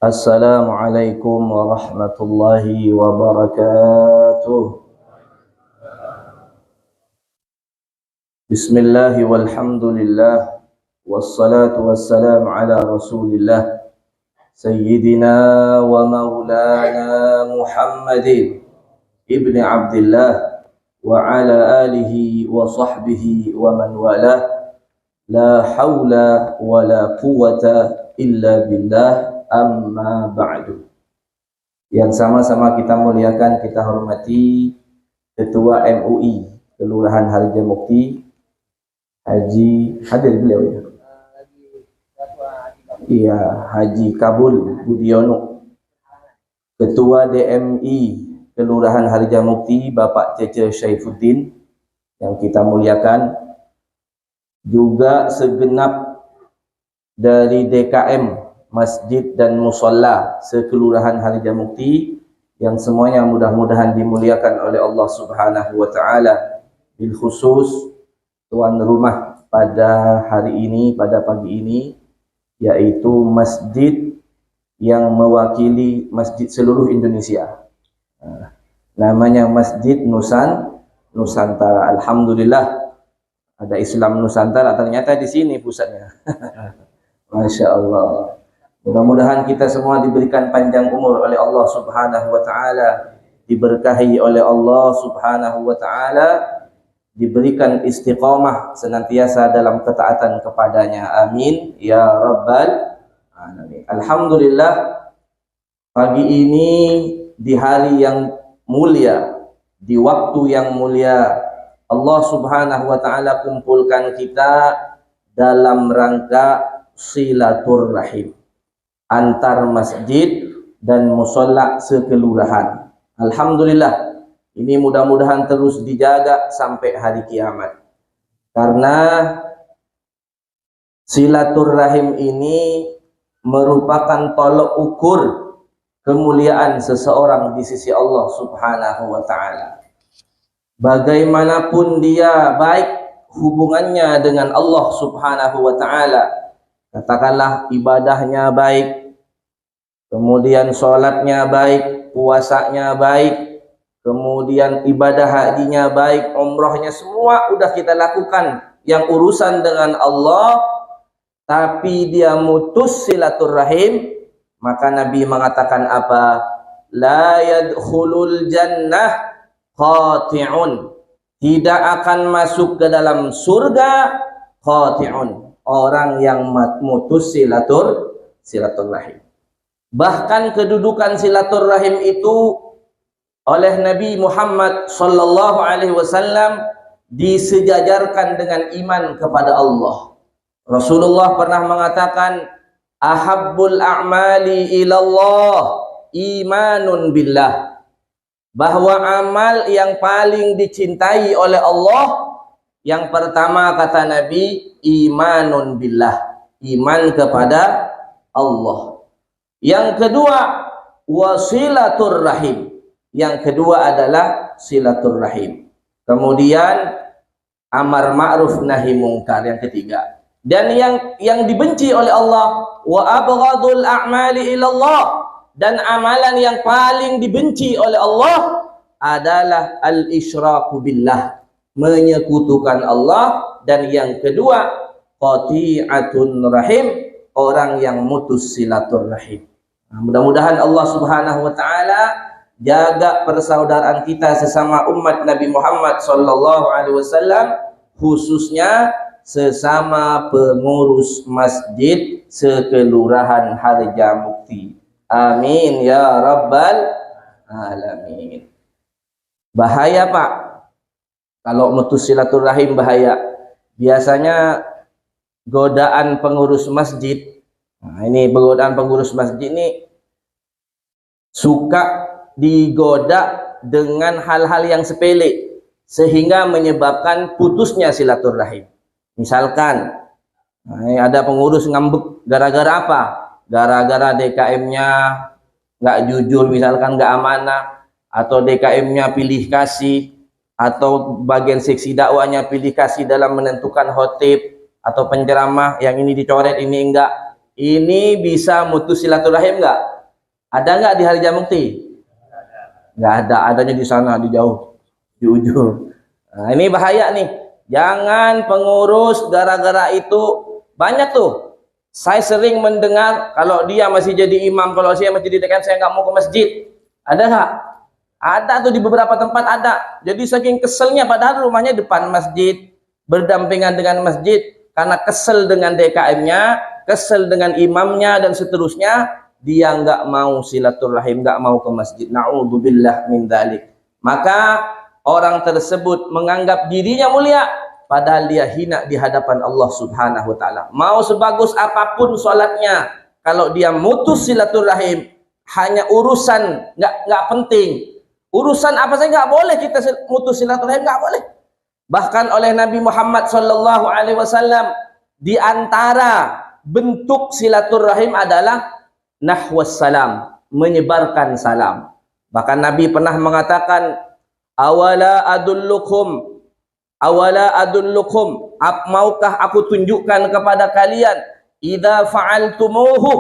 Assalamualaikum warahmatullahi wabarakatuh. Bismillahi walhamdulillah, wassalatu wassalamu ala rasulillah, Sayyidina wa maulana Muhammadin ibni Abdillah wa ala alihi wa sahbihi wa man walah. La hawla wa la quwata illa billah. Amma ba'du. Yang sama-sama kita muliakan, kita hormati Ketua MUI Kelurahan Harjamukti, Haji hadir beliau ya? Iya, Haji Kabul Budiono. Ketua DMI Kelurahan Harjamukti, Bapak Cece Syaifuddin, yang kita muliakan. Juga segenap dari DKM Masjid dan Musalla sekelurahan Harjamukti, yang semuanya mudah-mudahan dimuliakan oleh Allah Subhanahu wa taala. Bil khusus tuan rumah pada hari ini, pada pagi ini, yaitu masjid yang mewakili masjid seluruh Indonesia. Namanya Masjid Nusantara. Alhamdulillah ada Islam Nusantara, ternyata di sini pusatnya. Masya Allah. Mudah-mudahan kita semua diberikan panjang umur oleh Allah Subhanahu wa taala, diberkahi oleh Allah Subhanahu wa taala, diberikan istiqamah senantiasa dalam ketaatan kepadanya. Amin ya rabbal alamin. Alhamdulillah, pagi ini di hari yang mulia, di waktu yang mulia, Allah Subhanahu wa taala kumpulkan kita dalam rangka silaturrahim antar masjid dan musalla sekelurahan. Alhamdulillah, ini mudah-mudahan terus dijaga sampai hari kiamat. Karena silaturrahim ini merupakan tolok ukur kemuliaan seseorang di sisi Allah Subhanahu wa taala. Bagaimanapun dia baik hubungannya dengan Allah Subhanahu wa taala, katakanlah ibadahnya baik, kemudian sholatnya baik, puasanya baik, kemudian ibadah hajinya baik, umrohnya, semua udah kita lakukan yang urusan dengan Allah, tapi dia mutus silaturrahim, maka Nabi mengatakan apa? La yadkhulul jannah qati'un, tidak akan masuk ke dalam surga qati'un, orang yang mutus silaturrahim. Bahkan kedudukan silaturrahim itu oleh Nabi Muhammad sallallahu alaihi wasallam disejajarkan dengan iman kepada Allah. Rasulullah pernah mengatakan, ahabbul a'mali ilallah imanun billah, bahwa amal yang paling dicintai oleh Allah, yang pertama kata Nabi, imanun billah, iman kepada Allah. Yang kedua, wasilaturrahim, yang kedua adalah silaturrahim. Kemudian amar ma'ruf nahi mungkar, yang ketiga. Dan yang dibenci oleh Allah, wa abghadul a'mali ilallah, dan amalan yang paling dibenci oleh Allah adalah al-isyraku billah, menyekutukan Allah. Dan yang kedua, qati'atun rahim, orang yang mutus silaturrahim. Mudah-mudahan Allah Subhanahu wa taala jaga persaudaraan kita sesama umat Nabi Muhammad sallallahu alaihi wasallam, khususnya sesama pengurus masjid sekelurahan Harjamukti. Amin ya rabbal alamin. Bahaya Pak, kalau mutus silaturrahim bahaya. Biasanya godaan pengurus masjid, nah ini godaan pengurus masjid ini suka digoda dengan hal-hal yang sepele sehingga menyebabkan putusnya silaturrahim. Misalkan ada pengurus ngambek gara-gara apa? Gara-gara DKM-nya nggak jujur, misalkan nggak amanah, atau DKM-nya pilih kasih, atau bagian seksi dakwahnya pilih kasih dalam menentukan khotib atau penceramah, yang ini dicoret ini enggak. ini bisa mutus silaturahim nggak? Ada nggak di hari Jamukti? Nggak ada, adanya di sana, di jauh, di ujung. Nah, ini bahaya nih. Jangan pengurus gara-gara itu. Banyak tuh. Saya sering mendengar kalau dia masih jadi imam, kalau saya masih jadi dekan, saya nggak mau ke masjid. Ada nggak? Ada tuh di beberapa tempat ada. Jadi saking keselnya, padahal rumahnya depan masjid, berdampingan dengan masjid, karena kesel dengan DKM-nya, kesel dengan imamnya dan seterusnya, dia nggak mau silaturahim, nggak mau ke masjid. Na'udzubillah min dzalik. Maka orang tersebut menganggap dirinya mulia, padahal dia hina di hadapan Allah Subhanahu wa taala. Mau sebagus apapun sholatnya, kalau dia mutus silaturahim, hanya urusan nggak penting. Urusan apa saja nggak boleh kita mutus silaturahim, nggak boleh. Bahkan oleh Nabi Muhammad sallallahu alaihi wasallam, di antara bentuk silaturahim adalah nahwas salam, menyebarkan salam. Bahkan Nabi pernah mengatakan, awala adullukum, maukah aku tunjukkan kepada kalian, idza fa'altumuhu,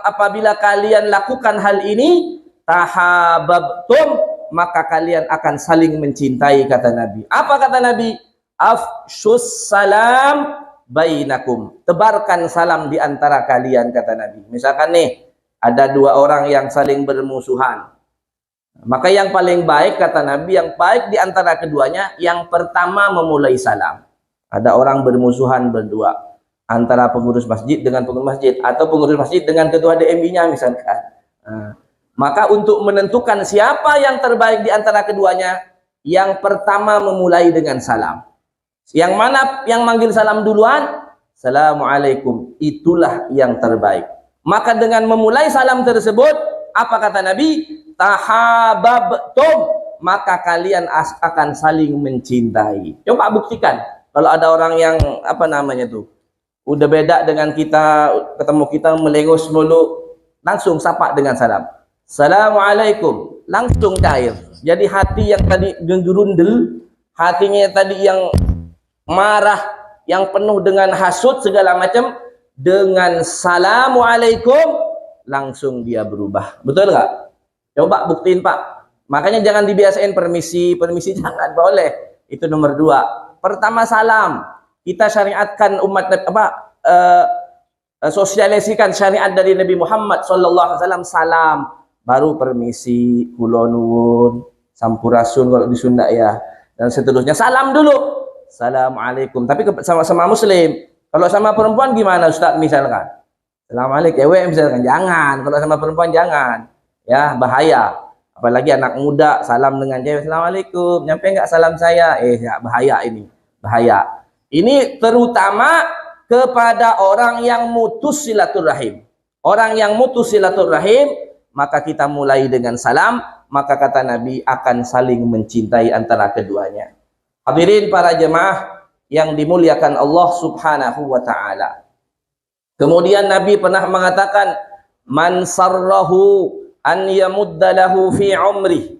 apabila kalian lakukan hal ini, tahabbtum, maka kalian akan saling mencintai, kata Nabi. Apa kata Nabi? Afshus salam bainakum, tebarkan salam di antara kalian, kata Nabi. Misalkan nih, ada dua orang yang saling bermusuhan, maka yang paling baik, kata Nabi, yang baik di antara keduanya, yang pertama memulai salam. Ada orang bermusuhan berdua, antara pengurus masjid dengan pengurus masjid, atau pengurus masjid dengan ketua DMI-nya misalkan. Maka untuk menentukan siapa yang terbaik di antara keduanya, yang pertama memulai dengan salam. Yang mana yang manggil salam duluan? Assalamualaikum. Itulah yang terbaik. Maka dengan memulai salam tersebut, apa kata Nabi? Tahabbtum, maka kalian akan saling mencintai. Coba buktikan. Kalau ada orang yang apa namanya tuh, udah beda dengan kita, ketemu kita melengos mulu, langsung sapa dengan salam. Assalamualaikum, langsung cair. Jadi hati yang tadi genggurundel, hatinya tadi yang marah, yang penuh dengan hasut segala macam, dengan Assalamualaikum langsung dia berubah. Betul nggak? Coba buktiin Pak. Makanya jangan dibiasain permisi jangan, boleh. Itu nomor 2. Pertama salam. Kita syariatkan umat sosialisikan syariat dari Nabi Muhammad SAW, salam. Baru permisi, kula nuwun, sampurasun kalau di Sunda ya, dan seterusnya. Salam dulu. Assalamualaikum. Tapi sama muslim. Kalau sama perempuan gimana Ustaz misalkan? Assalamualaikum, misalkan. Jangan. Kalau sama perempuan jangan. Ya, bahaya. Apalagi anak muda salam dengan cewek, Assalamualaikum, nyampe nggak salam saya? Ya, bahaya ini. Bahaya. Ini terutama kepada orang yang mutus silaturahim. Orang yang mutus silaturahim, maka kita mulai dengan salam, maka kata Nabi akan saling mencintai antara keduanya. Hadirin para jemaah yang dimuliakan Allah Subhanahu wa taala. Kemudian Nabi pernah mengatakan, man sarrahu an yamudda lahu fi umri,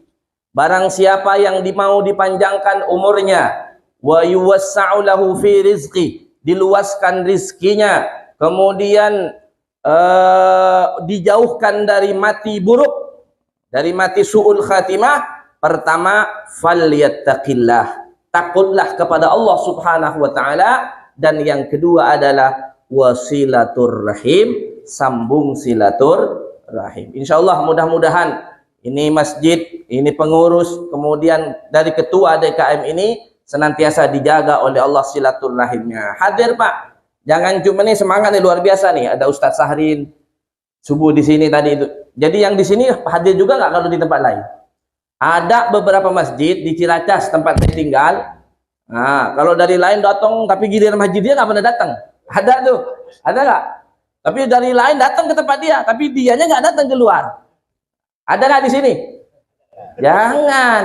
barang siapa yang mau dipanjangkan umurnya, wa yuwassa'u lahu fi rizqi, diluaskan rizkinya, kemudian dijauhkan dari mati buruk, dari mati su'ul khatimah, pertama falyattaqillah, takutlah kepada Allah Subhanahu wa taala, dan yang kedua adalah wasilatur rahim, sambung silaturahim. Insyaallah mudah-mudahan ini masjid, ini pengurus, kemudian dari ketua DKM ini senantiasa dijaga oleh Allah silaturahimnya. Hadir Pak, jangan cuma nih semangat nih luar biasa nih, ada Ustadz Sahrin subuh di sini tadi itu. Jadi yang di sini hadir juga nggak kalau di tempat lain? Ada beberapa masjid di Ciracas tempat saya tinggal. Nah, kalau dari lain datang tapi giliran masjid dia nggak pernah datang. Ada tuh, ada nggak? Tapi dari lain datang ke tempat dia, tapi dianya nggak datang keluar. Ada nggak di sini? Jangan.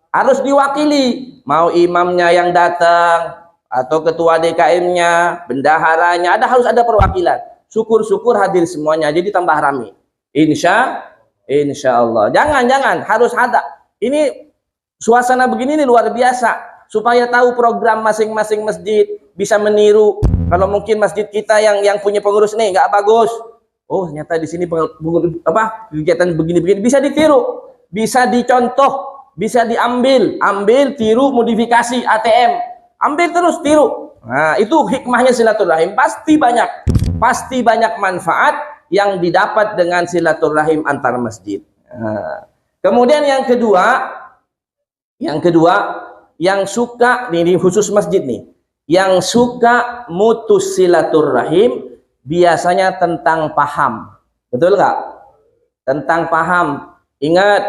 Harus diwakili. Mau imamnya yang datang, atau ketua DKM-nya, bendaharanya, harus ada perwakilan. Syukur-syukur hadir semuanya, jadi tambah rame. Insya Allah. Jangan, harus ada. Ini suasana begini nih luar biasa. Supaya tahu program masing-masing masjid, bisa meniru Kalau mungkin masjid kita yang punya pengurus nih nggak bagus, oh ternyata di sini kegiatan begini-begini bisa ditiru, bisa dicontoh, bisa ambil tiru, modifikasi ATM, ambil terus tiru. Nah itu hikmahnya silaturahim, pasti banyak manfaat yang didapat dengan silaturahim antar masjid. Nah, kemudian yang kedua yang suka ini khusus masjid nih, yang suka mutus silaturahim biasanya tentang paham, betul nggak? Tentang paham. Ingat,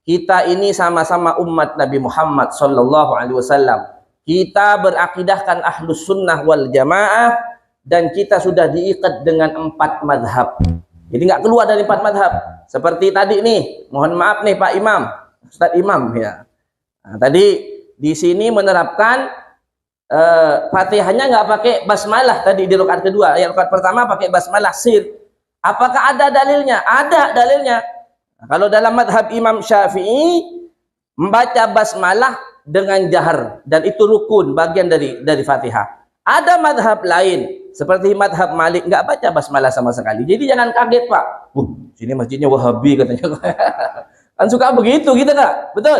kita ini sama-sama umat Nabi Muhammad Sallallahu Alaihi Wasallam. Kita berakidahkan ahlus sunnah wal jamaah dan kita sudah diikat dengan 4 madhab. Jadi nggak keluar dari 4 madhab. Seperti tadi nih, mohon maaf nih Pak Imam, Ustadz Imam ya. Nah, tadi di sini menerapkan Fatihahnya nggak pakai basmalah tadi di rakaat kedua. Yang rakaat pertama pakai basmalah sir. Apakah ada dalilnya? Ada dalilnya. Nah, kalau dalam madhab Imam Syafi'i membaca basmalah dengan jahar dan itu rukun bagian dari Fatihah. Ada madhab lain seperti madhab Malik nggak baca basmalah sama sekali. Jadi jangan kaget Pak. Sini masjidnya Wahabi katanya. Kan suka begitu gitu nggak? Betul?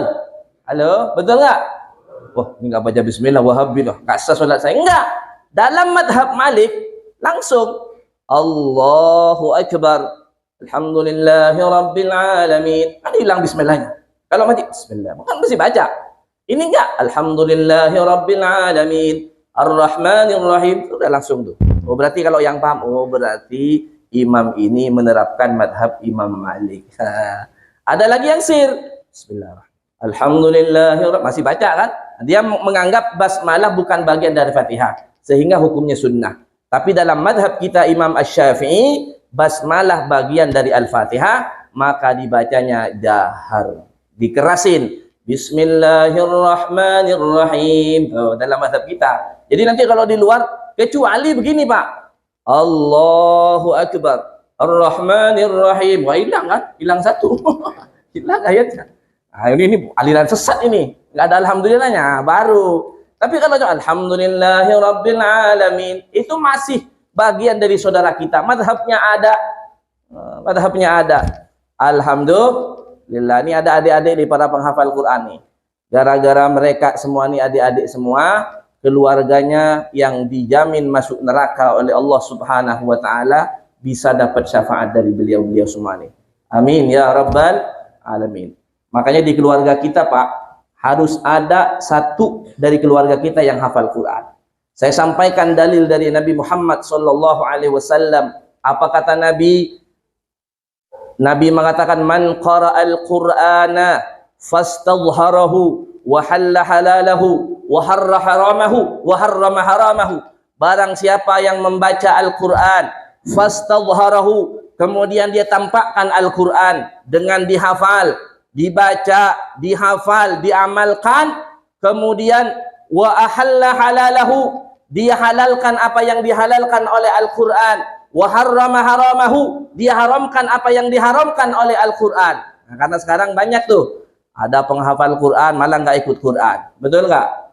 Halo, betul nggak? Wah, ini nggak baca bismillah Wahabi loh, nggak sah sholat saya. Enggak. Dalam madhab Malik langsung Allahu Akbar, Alhamdulillahi Rabbil Alamin. Kan hilang bismillahnya. Kalau mati bismillah, bukan mesti baca. Ini enggak, Alhamdulillahi Rabbil Alamin, Ar-Rahmanir Rahim. Sudah langsung tuh. Oh berarti kalau yang paham, oh berarti imam ini menerapkan madhab Imam Malik. Ada lagi yang sir. Bismillahirrahmanirrahim. Alhamdulillah, masih baca kan? Dia menganggap basmalah bukan bagian dari Fatihah, sehingga hukumnya sunnah. Tapi dalam madhab kita Imam Asy-Syafi'i, basmalah bagian dari Al-Fatihah, maka dibacanya jahar, dikerasin. Bismillahirrahmanirrahim. Oh, dalam madhab kita. Jadi nanti kalau di luar, kecuali begini Pak, Allahu Akbar, Ar-Rahmanir-Rahim. Wah hilang kan? Hilang satu. Hilang ayatnya. Nah, ini aliran sesat ini. Nggak ada alhamdulillahnya, baru. Tapi kalau Alhamdulillahi Rabbil Alamin, itu masih bagian dari saudara kita. Madhabnya ada. Madhabnya ada. Alhamdulillah. Ini ada adik-adik di para penghafal Quran nih. Gara-gara mereka semua nih adik-adik semua, keluarganya yang dijamin masuk neraka oleh Allah Subhanahu wa taala bisa dapat syafaat dari beliau-beliau semua nih. Amin ya rabbal alamin. Makanya di keluarga kita Pak, harus ada satu dari keluarga kita yang hafal Quran. Saya sampaikan dalil dari Nabi Muhammad Sallallahu Alaihi Wasallam. Apa kata Nabi? Nabi mengatakan, Man qara'al Qur'ana fastadhharahu wa halla halalahu wa harra haramahu wa harrama haramahu. Barang siapa yang membaca Al-Quran, fastadhharahu, kemudian dia tampakkan Al-Quran dengan dihafal, dibaca, dihafal, diamalkan, kemudian wa ahalla halalahu, dia halalkan apa yang dihalalkan oleh Al-Quran, wa harrama haramahu, dia haramkan apa yang diharamkan oleh Al-Quran. Nah, karena sekarang banyak tuh ada penghafal Quran malah nggak ikut Quran, betul nggak?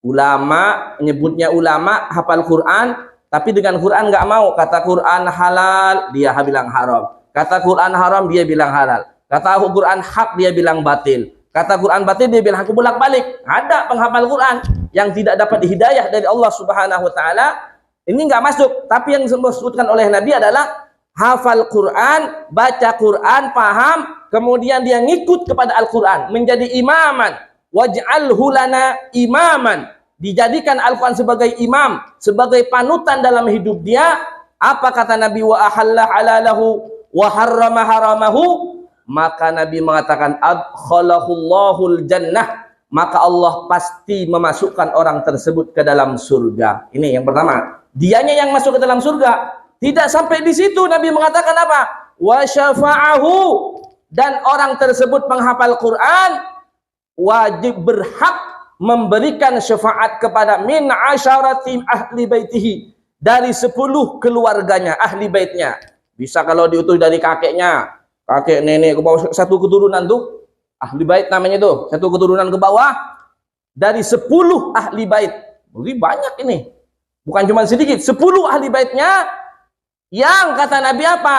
Ulama nyebutnya ulama hafal Quran, tapi dengan Quran nggak mau. Kata Quran halal, dia bilang haram. Kata Quran haram, dia bilang halal. Kata Quran hak, dia bilang batil. Kata Quran batil, dia bilang aku bolak-balik. Ada penghafal Quran yang tidak dapat hidayah dari Allah Subhanahu wa taala, ini nggak masuk. Tapi yang disebutkan oleh Nabi adalah hafal Quran, baca Quran, paham, kemudian dia ngikut kepada Al-Quran, menjadi imaman. Waj'alhu lana imaman. Dijadikan Al-Quran sebagai imam, sebagai panutan dalam hidup dia. Apa kata Nabi? Wa ahalla halalahu wa harrama haramahu. Maka Nabi mengatakan adkhalahullahul jannah, maka Allah pasti memasukkan orang tersebut ke dalam surga. Ini yang pertama, dianya yang masuk ke dalam surga. Tidak sampai di situ, Nabi mengatakan apa? Wa syafa'ahu, dan orang tersebut penghafal Quran wajib berhak memberikan syafaat kepada min asyarati ahli baitihi, dari 10 keluarganya, ahli baitnya. Bisa kalau diutus dari kakeknya, kakek nenek ke bawah, satu keturunan tuh ahli bait namanya tuh, satu keturunan ke bawah dari 10 ahli bait. Jadi banyak ini. Bukan cuma sedikit, 10 ahli baitnya yang kata Nabi apa?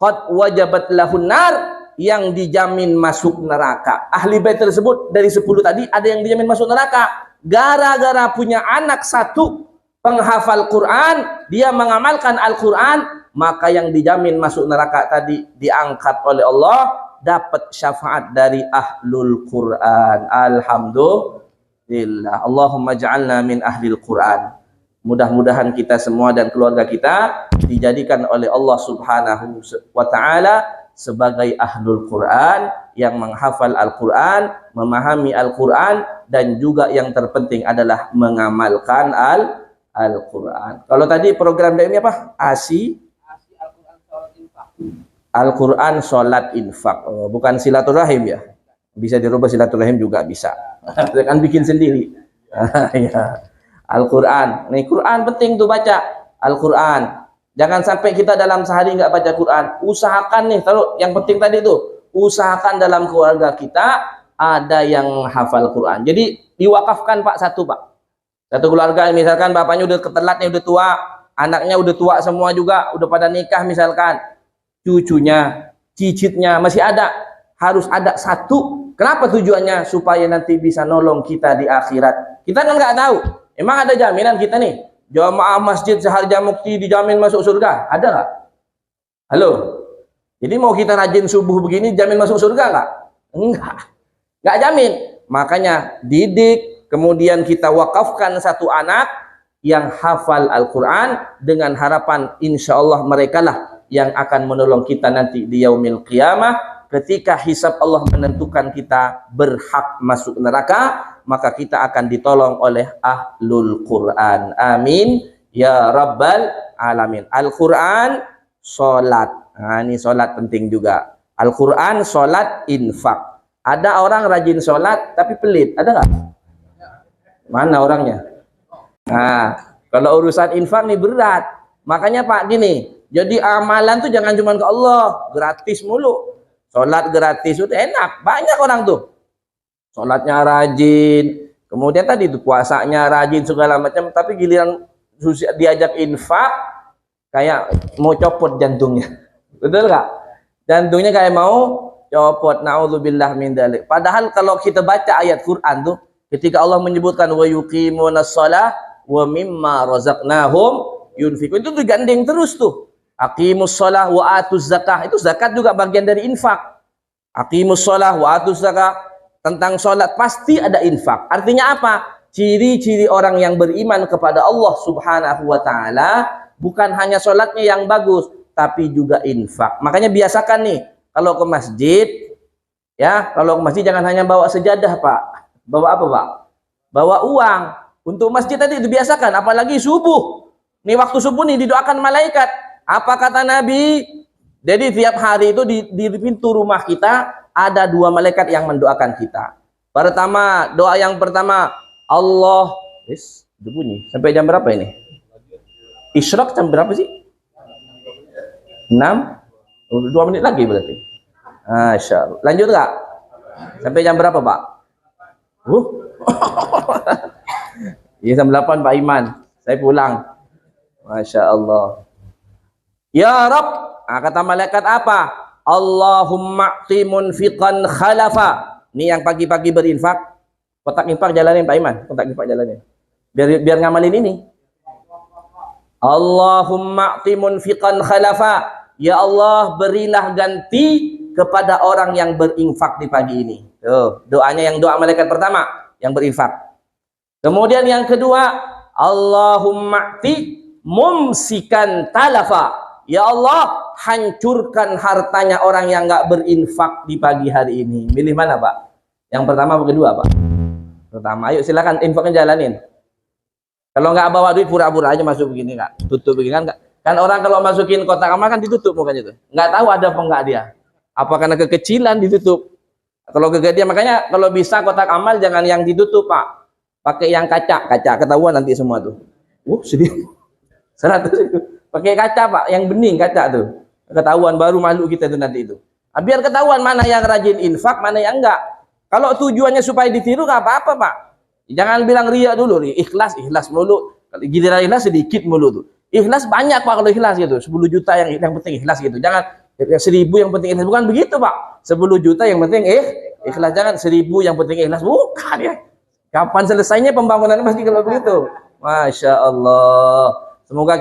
Qad wajabat lahun nar, yang dijamin masuk neraka. Ahli bait tersebut dari 10 tadi ada yang dijamin masuk neraka. Gara-gara punya anak satu penghafal Quran, dia mengamalkan Al-Quran, maka yang dijamin masuk neraka tadi diangkat oleh Allah, dapat syafaat dari ahlul Quran. Alhamdulillah. Allahumma ja'alna min ahlil Quran. Mudah-mudahan kita semua dan keluarga kita dijadikan oleh Allah Subhanahu wa ta'ala sebagai ahlul Quran, yang menghafal Al-Quran, memahami Al-Quran, dan juga yang terpenting adalah mengamalkan Al-Quran. Kalau tadi program ini apa? Al-Quran sholat infak. Oh, bukan silaturahim ya? Bisa dirubah silaturahim juga bisa. Kan bikin sendiri. Ya. Al-Quran. Nih Quran penting tuh baca. Al-Quran. Jangan sampai kita dalam sehari nggak baca Quran. Usahakan nih, taruh yang penting tadi tuh. Usahakan dalam keluarga kita ada yang hafal Quran. Jadi diwakafkan Pak satu Pak. Satu keluarga misalkan bapaknya udah ketelatnya udah tua, anaknya udah tua semua juga, udah pada nikah misalkan. Cucunya, cicitnya masih ada, harus ada satu. Kenapa tujuannya? Supaya nanti bisa nolong kita di akhirat. Kita kan nggak tahu. Emang ada jaminan kita nih jamaah masjid Seharja Mukti dijamin masuk surga? Ada nggak? Halo. Jadi mau kita rajin subuh begini jamin masuk surga nggak? Nggak jamin. Makanya didik, kemudian kita wakafkan satu anak yang hafal Al-Quran dengan harapan insya Allah mereka lah yang akan menolong kita nanti di yaumil qiyamah, ketika hisab Allah menentukan kita berhak masuk neraka, maka kita akan ditolong oleh ahlul Quran. Amin ya rabbal alamin. Al-Quran sholat. Nah, ini sholat penting juga. Al-Quran sholat infak. Ada orang rajin sholat tapi pelit, ada nggak? Mana orangnya? Nah, kalau urusan infak nih berat. Makanya Pak gini, jadi amalan tuh jangan cuma ke Allah, gratis mulu. Sholat gratis, udah enak. Banyak orang tuh. Sholatnya rajin. Kemudian tadi tuh puasanya rajin segala macam. Tapi giliran diajak infak, kayak mau copot jantungnya. Betul nggak? Jantungnya kayak mau copot. Na'udzubillah min dzalik. Padahal kalau kita baca ayat Quran tuh, ketika Allah menyebutkan wa yuqimunas shalah wa mimma razaqnahum yunfiqun, itu digandeng terus tuh. Aqimus shalah wa atuz zakah, itu zakat juga bagian dari infak. Aqimus shalah wa atuz zakah, tentang sholat pasti ada infak. Artinya apa? Ciri-ciri orang yang beriman kepada Allah Subhanahu wa ta'ala bukan hanya sholatnya yang bagus, tapi juga infak. Makanya biasakan nih, kalau ke masjid, ya, kalau ke masjid jangan hanya bawa sejadah Pak. Bawa apa Pak? Bawa uang. Untuk masjid tadi dibiasakan, apalagi subuh. Nih waktu subuh nih didoakan malaikat. Apa kata Nabi? Jadi tiap hari itu di pintu rumah kita ada 2 malaikat yang mendoakan kita. Pertama, doa yang pertama, Allah, udah bunyi. Sampai jam berapa ini? Isyraq jam berapa sih? 6? 2 menit lagi berarti. Masya Allah. Lanjut nggak? Sampai jam berapa Pak? Ya jam 8 Pak Iman. Saya pulang. Masya Allah. Ya Rabb, kata malaikat apa? Allahumma a'ti munfiqan khalafa. Ini yang pagi-pagi berinfak. Kotak infak jalanin Pak Iman. Kotak infak jalanin. Biar ngamalin ini. Allahumma a'ti munfiqan khalafa. Ya Allah, berilah ganti kepada orang yang berinfak di pagi ini. Tuh, doanya yang doa malaikat pertama yang berinfak. Kemudian yang kedua, Allahumma a'ti mumsikan talafa. Ya Allah, hancurkan hartanya orang yang nggak berinfak di pagi hari ini. Milih mana Pak? Yang pertama atau kedua Pak? Pertama. Ayo silakan infaknya jalanin. Kalau nggak bawa duit pura-pura aja masuk begini nggak? Tutup begini kan? Kan orang kalau masukin kotak amal kan ditutup mukanya tuh. Nggak tahu ada apa nggak dia. Apa karena kekecilan ditutup? Kalau kegedean, makanya kalau bisa kotak amal jangan yang ditutup Pak. Pakai yang kaca ketahuan nanti semua tuh. Sedih. 100 itu. Pakai kaca Pak, yang bening kaca tuh. Ketahuan baru malu kita tuh nanti itu. Biar ketahuan mana yang rajin infak, mana yang enggak. Kalau tujuannya supaya ditiru nggak apa-apa Pak. Jangan bilang riya dulu, ikhlas mulu. Kalau giliran ikhlas sedikit mulu tuh. Ikhlas banyak Pak kalau ikhlas gitu. 10 juta yang penting ikhlas gitu. Jangan 1000 yang penting ikhlas, bukan begitu Pak. 10 juta yang penting ikhlas, jangan 1000 yang penting ikhlas, bukan ya. Kapan selesainya pembangunan masjid kalau begitu? Masya Allah. Semoga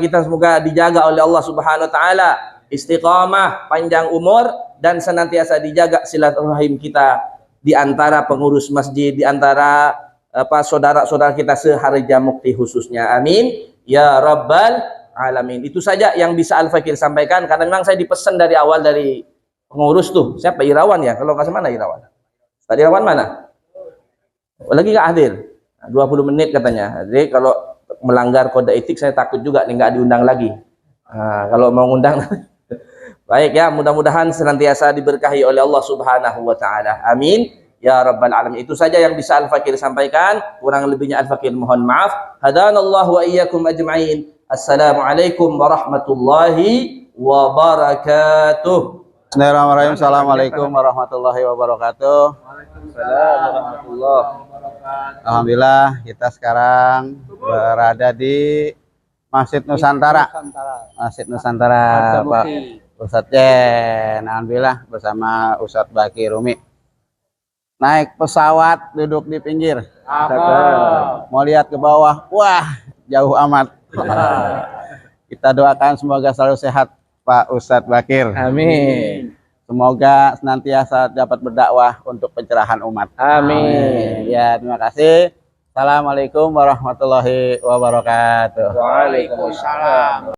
dijaga oleh Allah Subhanahu Wa Taala, istiqamah, panjang umur, dan senantiasa dijaga silaturahim kita di antara pengurus masjid, di antara saudara-saudara kita seharja mukti khususnya. Amin ya rabbal alamin. Itu saja yang bisa Al-Fakir sampaikan, karena memang saya dipesan dari awal dari pengurus tuh. Siapa? Irawan ya? Kalau kasih mana Irawan? Tadi Irawan mana? Lagi nggak hadir? 20 menit katanya. Jadi kalau melanggar kode etik saya takut juga nih nggak diundang lagi. Kalau mau ngundang baik ya, mudah-mudahan senantiasa diberkahi oleh Allah Subhanahu Wa Taala. Amin ya rabbal alamin. Itu saja yang bisa Al-Fakir sampaikan, kurang lebihnya Al-Fakir mohon maaf. Hadanallahu wa iyyakum ajma'in. Assalamualaikum warahmatullahi wabarakatuh. Bismillahirrahmanirrahim. Assalamualaikum warahmatullahi wabarakatuh. Waalaikumsalam warahmatullahi wabarakatuh. Alhamdulillah kita sekarang berada di Masjid Nusantara. Masjid Nusantara Pak Ustadz Jen. Alhamdulillah bersama Ustadz Bakir Umi. Naik pesawat duduk di pinggir. Mau lihat ke bawah, wah jauh amat. Kita doakan semoga selalu sehat Pak Ustadz Bakir. Amin. Semoga senantiasa dapat berdakwah untuk pencerahan umat. Amin. Ya, terima kasih. Assalamualaikum warahmatullahi wabarakatuh. Waalaikumsalam.